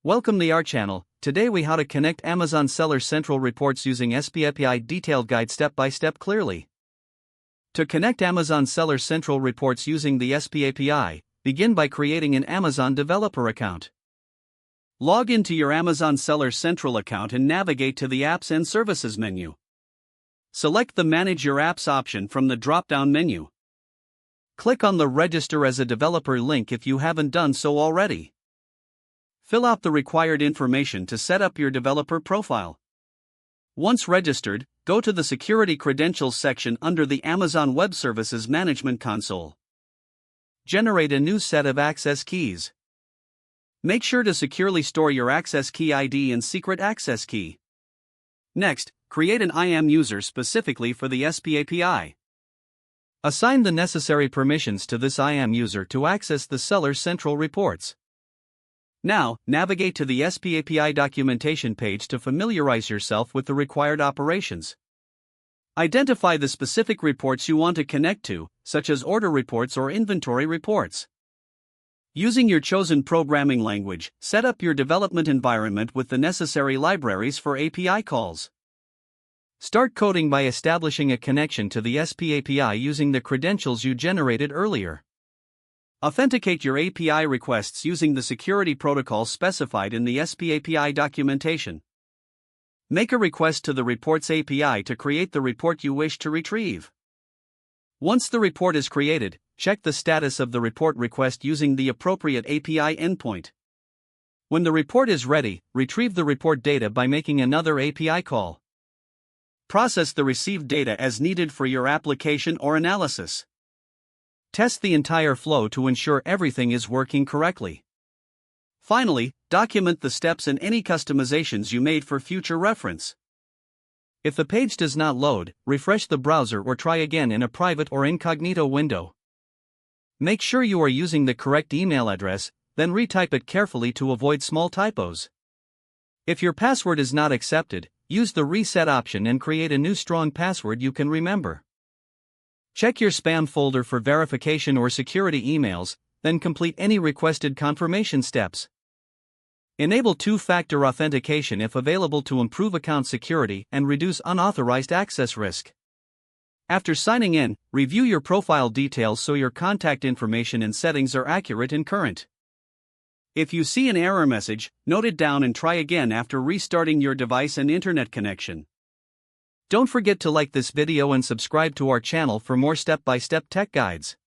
Welcome to our channel. Today we how to connect Amazon Seller Central reports using SP API detailed guide step by step clearly. To connect Amazon Seller Central reports using the SP API, begin by creating an Amazon developer account. Log into your Amazon Seller Central account and navigate to the Apps and Services menu. Select the Manage Your Apps option from the drop-down menu. Click on the Register as a Developer link if you haven't done so already. Fill out the required information to set up your developer profile. Once registered, go to the Security Credentials section under the Amazon Web Services Management Console. Generate a new set of access keys. Make sure to securely store your access key ID and secret access key. Next, create an IAM user specifically for the SP API. Assign the necessary permissions to this IAM user to access the Seller Central reports. Now, navigate to the SP API documentation page to familiarize yourself with the required operations. Identify the specific reports you want to connect to, such as order reports or inventory reports. Using your chosen programming language, set up your development environment with the necessary libraries for API calls. Start coding by establishing a connection to the SP API using the credentials you generated earlier. Authenticate your API requests using the security protocol specified in the SP API documentation. Make a request to the Reports API to create the report you wish to retrieve. Once the report is created, check the status of the report request using the appropriate API endpoint. When the report is ready, retrieve the report data by making another API call. Process the received data as needed for your application or analysis. Test the entire flow to ensure everything is working correctly. Finally, document the steps and any customizations you made for future reference. If the page does not load, refresh the browser or try again in a private or incognito window. Make sure you are using the correct email address, then retype it carefully to avoid small typos. If your password is not accepted, use the reset option and create a new strong password you can remember. Check your spam folder for verification or security emails, then complete any requested confirmation steps. Enable two-factor authentication if available to improve account security and reduce unauthorized access risk. After signing in, review your profile details so your contact information and settings are accurate and current. If you see an error message, note it down and try again after restarting your device and internet connection. Don't forget to like this video and subscribe to our channel for more step-by-step tech guides.